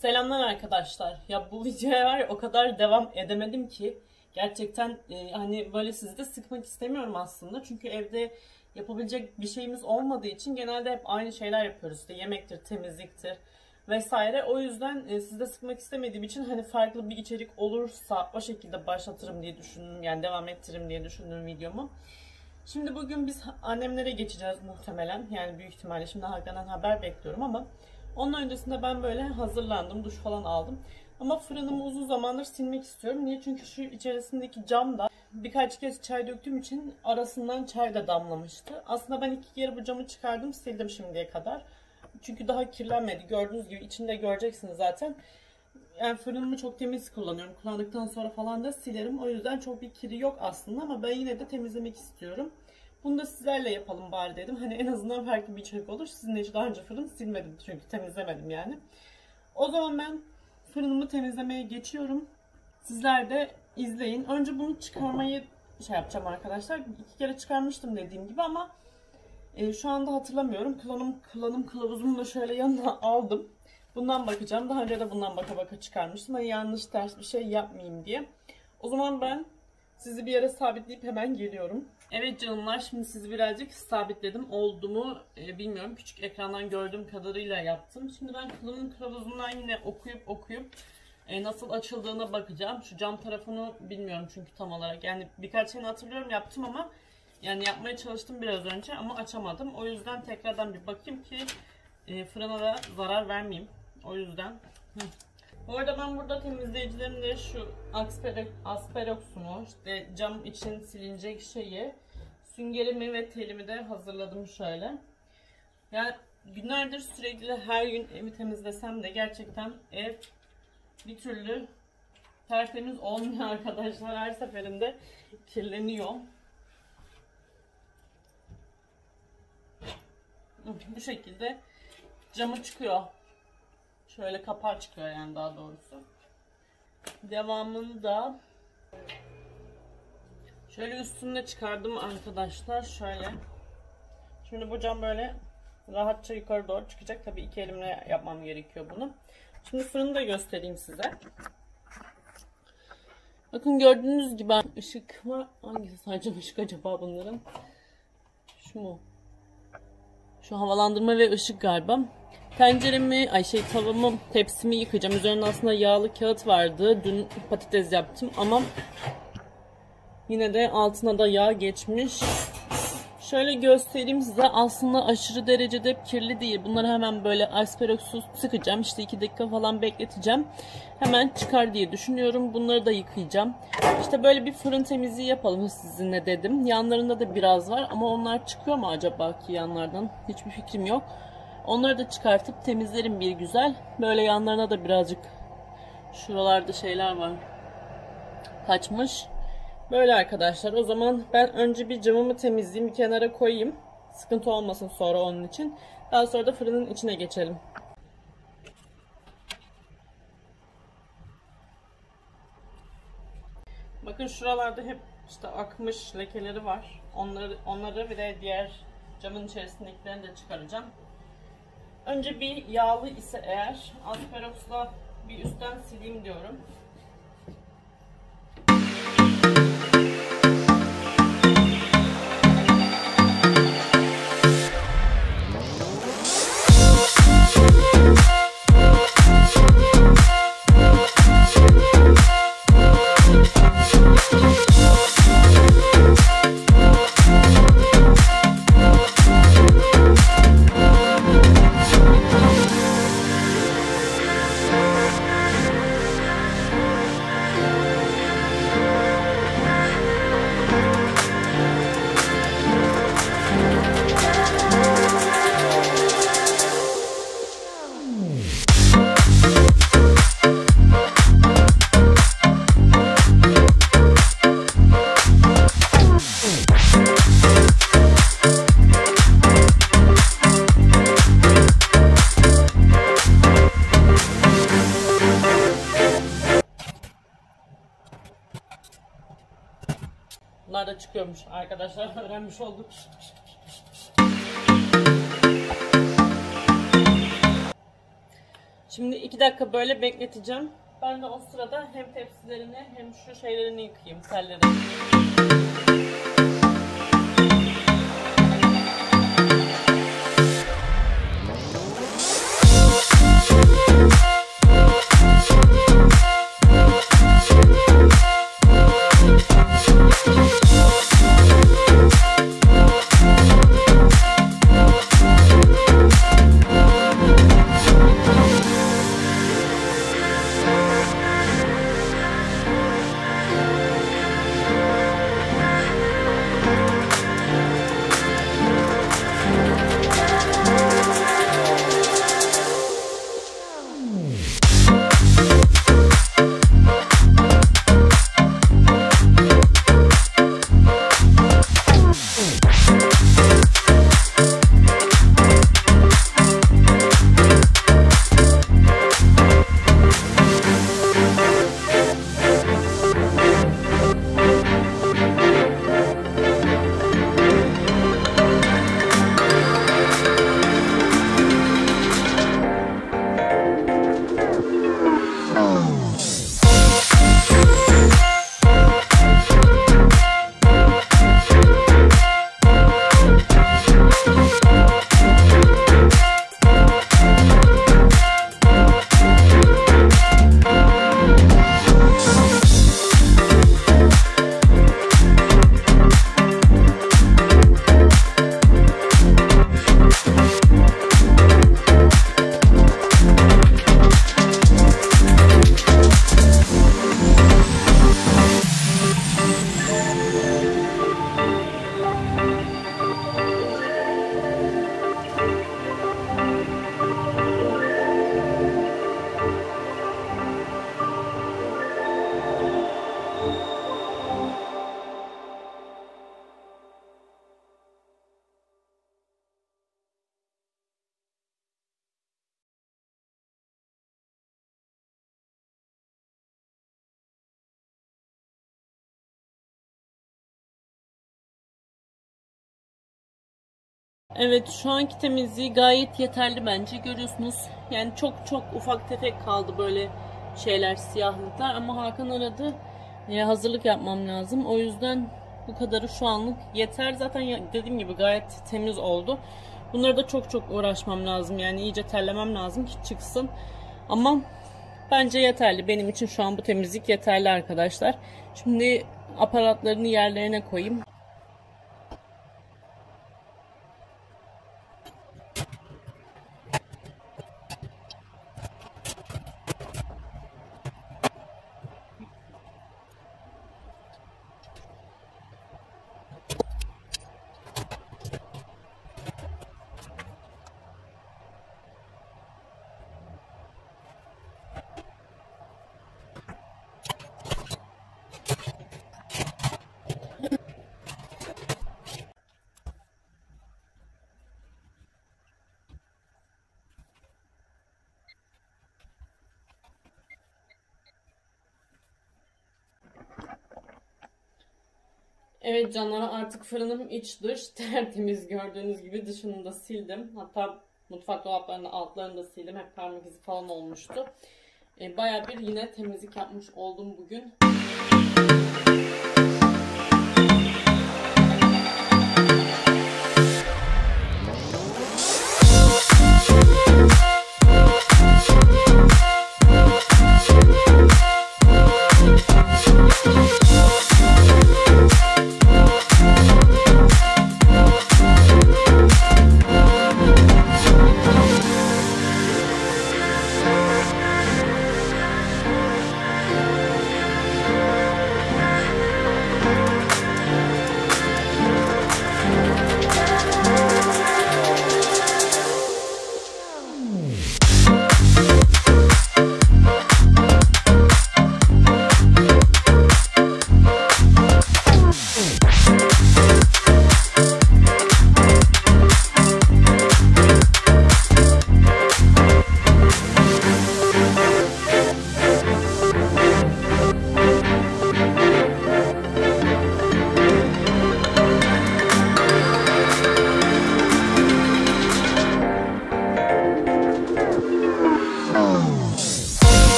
Selamlar arkadaşlar. Ya bu videoya var ya o kadar devam edemedim ki gerçekten hani böyle sizi de sıkmak istemiyorum aslında. Çünkü evde yapabilecek bir şeyimiz olmadığı için genelde hep aynı şeyler yapıyoruz. İşte yemektir, temizliktir vesaire. O yüzden sizi de sıkmak istemediğim için hani farklı bir içerik olursa o şekilde başlatırım diye düşündüm. Yani devam ettiririm diye düşündüğüm videomu. Şimdi bugün biz annemlere geçeceğiz muhtemelen. Yani büyük ihtimalle şimdi Hakan'dan haber bekliyorum ama onun öncesinde ben böyle hazırlandım, duş falan aldım. Ama fırınımı uzun zamandır silmek istiyorum. Niye? Çünkü şu içerisindeki camda birkaç kez çay döktüğüm için arasından çay da damlamıştı. Aslında ben 2 kere bu camı çıkardım, sildim şimdiye kadar. Çünkü daha kirlenmedi. Gördüğünüz gibi içinde göreceksiniz zaten. Yani fırınımı çok temiz kullanıyorum. Kullandıktan sonra falan da silerim. O yüzden çok bir kiri yok aslında ama ben yine de temizlemek istiyorum. Bunu da sizlerle yapalım bari dedim. Hani en azından farklı bir içerik olur. Sizinle hiç daha önce fırın silmedim çünkü temizlemedim yani. O zaman ben fırınımı temizlemeye geçiyorum. Sizler de izleyin. Önce bunu çıkarmayı yapacağım arkadaşlar. 2 kere çıkarmıştım dediğim gibi ama şu anda hatırlamıyorum. Kullanım kılavuzumu da şöyle yanına aldım. Bundan bakacağım. Daha önce de bundan baka baka çıkarmıştım. Hani yanlış ters bir şey yapmayayım diye. O zaman ben sizi bir yere sabitleyip hemen geliyorum. Evet canımlar, şimdi sizi birazcık sabitledim. Oldu mu bilmiyorum. Küçük ekrandan gördüğüm kadarıyla yaptım. Şimdi ben kullanım kılavuzundan yine okuyup nasıl açıldığına bakacağım. Şu cam tarafını bilmiyorum çünkü tam olarak. Yani birkaç şeyini hatırlıyorum, yaptım ama yani yapmaya çalıştım biraz önce ama açamadım. O yüzden tekrardan bir bakayım ki fırına da zarar vermeyeyim. O yüzden. Bu arada ben burada temizleyicilerimde şu Asperox'umu, işte cam için silinecek şeyi, süngerimi ve telimi de hazırladım şöyle. Yani günlerdir sürekli her gün evi temizlesem de gerçekten ev bir türlü tertemiz olmuyor arkadaşlar. Her seferinde kirleniyor. Bu şekilde camı çıkıyor. Şöyle kapağı çıkıyor yani daha doğrusu. Devamında şöyle üstünde çıkardım arkadaşlar. Şöyle. Şimdi bu cam böyle rahatça yukarı doğru çıkacak. Tabii 2 elimle yapmam gerekiyor bunu. Şimdi fırını da göstereyim size. Bakın gördüğünüz gibi ışık var. Hangisi sadece ışık acaba bunların? Şu mu? Şu havalandırma ve ışık galiba. Tenceremi, tavamı, tepsimi yıkayacağım. Üzerinde aslında yağlı kağıt vardı. Dün patates yaptım ama yine de altına da yağ geçmiş. Şöyle göstereyim size. Aslında aşırı derecede kirli değil. Bunları hemen böyle asperoksuz sıkacağım. İşte 2 dakika falan bekleteceğim. Hemen çıkar diye düşünüyorum. Bunları da yıkayacağım. İşte böyle bir fırın temizliği yapalım sizinle dedim. Yanlarında da biraz var ama onlar çıkıyor mu acaba ki yanlardan? Hiçbir fikrim yok. Onları da çıkartıp temizlerim bir güzel. Böyle yanlarına da birazcık şuralarda şeyler var. Kaçmış. Böyle arkadaşlar. O zaman ben önce bir camımı temizleyeyim. Bir kenara koyayım. Sıkıntı olmasın sonra onun için. Daha sonra da fırının içine geçelim. Bakın şuralarda hep işte akmış lekeleri var. Onları bir de diğer camın içerisindekilerini de çıkaracağım. Önce bir yağlı ise eğer Asperox'la bir üstten sileyim diyorum. Bunlar da çıkıyormuş arkadaşlar, öğrenmiş olduk. Şimdi 2 dakika böyle bekleteceğim. Ben de o sırada hem tepsilerini hem şu şeylerini yıkayayım, tellerini. Evet, şu anki temizliği gayet yeterli bence. Görüyorsunuz yani çok ufak tefek kaldı böyle şeyler, siyahlıklar, ama Hakan aradı. Hazırlık yapmam lazım. O yüzden bu kadarı şu anlık yeter. Zaten dediğim gibi gayet temiz oldu. Bunları da çok uğraşmam lazım. Yani iyice terlemem lazım ki çıksın. Ama bence yeterli. Benim için şu an bu temizlik yeterli arkadaşlar. Şimdi aparatlarını yerlerine koyayım. Evet canlara, artık fırınım iç dış tertemiz, gördüğünüz gibi dışını da sildim. Hatta mutfak dolaplarının altlarını da sildim. Hep parmak izi falan olmuştu. Bayağı bir yine temizlik yapmış oldum bugün.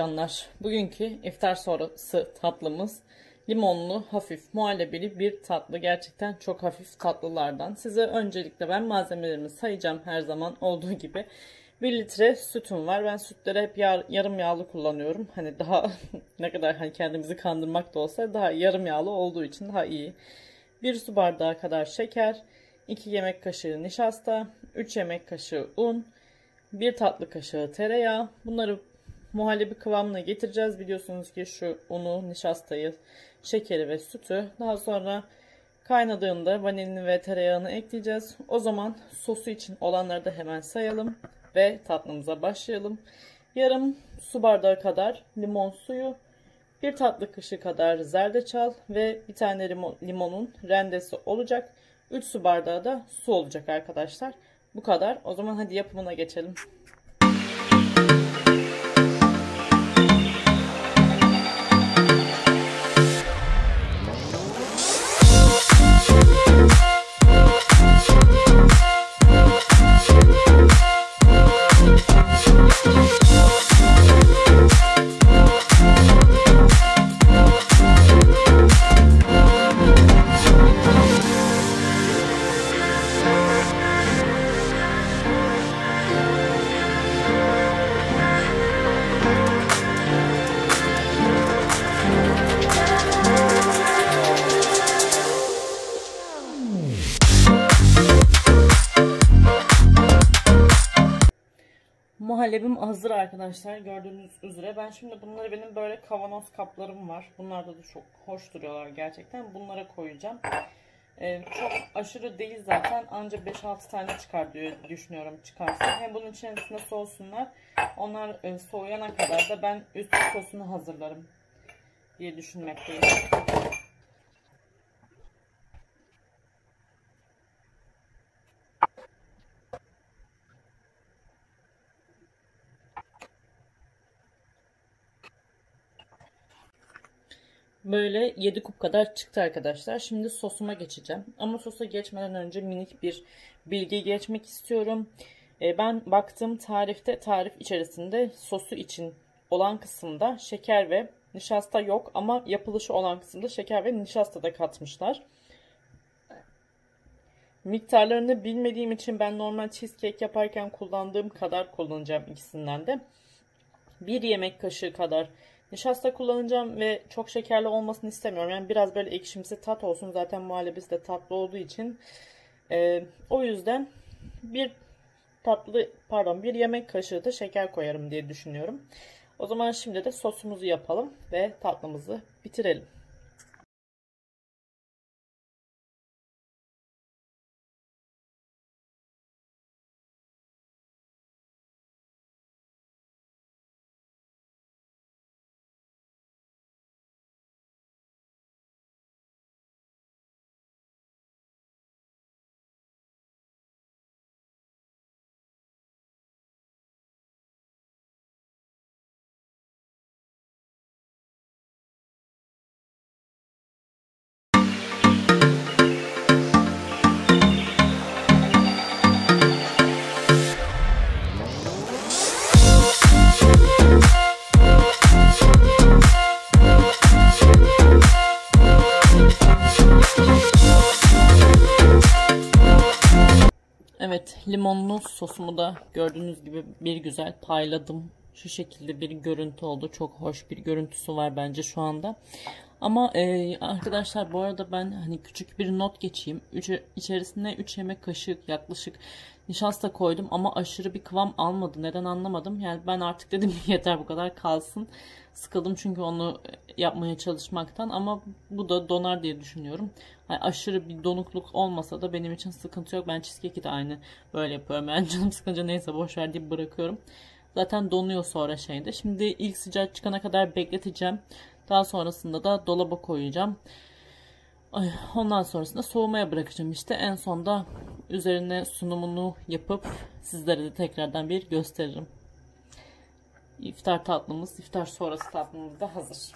canlar, bugünkü iftar sonrası tatlımız limonlu hafif muhallebili bir tatlı. Gerçekten çok hafif tatlılardan. Size öncelikle ben malzemelerimi sayacağım her zaman olduğu gibi. 1 litre sütüm var. Ben sütleri hep yarım yağlı kullanıyorum. Hani daha ne kadar hani kendimizi kandırmak da olsa daha yarım yağlı olduğu için daha iyi. 1 su bardağı kadar şeker, 2 yemek kaşığı nişasta, 3 yemek kaşığı un, 1 tatlı kaşığı tereyağı. Bunları muhallebi kıvamına getireceğiz. Biliyorsunuz ki şu unu, nişastayı, şekeri ve sütü. Daha sonra kaynadığında vanilini ve tereyağını ekleyeceğiz. O zaman sosu için olanları da hemen sayalım ve tatlımıza başlayalım. Yarım su bardağı kadar limon suyu, 1 tatlı kaşığı kadar zerdeçal ve bir tane limonun rendesi olacak. 3 su bardağı da su olacak arkadaşlar. Bu kadar. O zaman hadi yapımına geçelim. Muhallebim hazır arkadaşlar, gördüğünüz üzere. Ben şimdi bunları, benim böyle kavanoz kaplarım var. Bunlarda da çok hoş duruyorlar gerçekten. Bunlara koyacağım. Çok aşırı değil zaten. Anca 5-6 tane çıkar diye düşünüyorum, çıkarsa. Hem bunun içerisinde soğusunlar. Onlar soğuyana kadar da ben üst sosunu hazırlarım diye düşünmekteyim. Böyle 7 kup kadar çıktı arkadaşlar. Şimdi sosuma geçeceğim. Ama sosa geçmeden önce minik bir bilgi geçmek istiyorum. Ben baktığım tarifte, tarif içerisinde sosu için olan kısımda şeker ve nişasta yok. Ama yapılışı olan kısımda şeker ve nişasta da katmışlar. Miktarlarını bilmediğim için ben normal cheesecake yaparken kullandığım kadar kullanacağım ikisinden de. 1 yemek kaşığı kadar nişasta kullanacağım ve çok şekerli olmasını istemiyorum. Yani biraz böyle ekşimsi tat olsun. Zaten muhallebisi de tatlı olduğu için. O yüzden bir yemek kaşığı da şeker koyarım diye düşünüyorum. O zaman şimdi de sosumuzu yapalım ve tatlımızı bitirelim. Evet, limonlu sosumu da gördüğünüz gibi bir güzel payladım. Şu şekilde bir görüntü oldu. Çok hoş bir görüntüsü var bence şu anda. Ama arkadaşlar, bu arada ben hani küçük bir not geçeyim. İçerisine 3 yemek kaşığı yaklaşık nişasta koydum ama aşırı bir kıvam almadı. Neden anlamadım. Yani ben artık dedim yeter, bu kadar kalsın. Sıkıldım çünkü onu yapmaya çalışmaktan, ama bu da donar diye düşünüyorum. Yani aşırı bir donukluk olmasa da benim için sıkıntı yok. Ben cheesecake'i de aynı böyle yapıyorum. Yani canım sıkınca neyse boşver deyip bırakıyorum. Zaten donuyor sonra şeyde. Şimdi ilk sıcak çıkana kadar bekleteceğim. Daha sonrasında da dolaba koyacağım. Ondan sonrasında soğumaya bırakacağım işte. En sonda üzerine sunumunu yapıp sizlere de tekrardan bir gösteririm. İftar tatlımız, iftar sonrası tatlımız da hazır.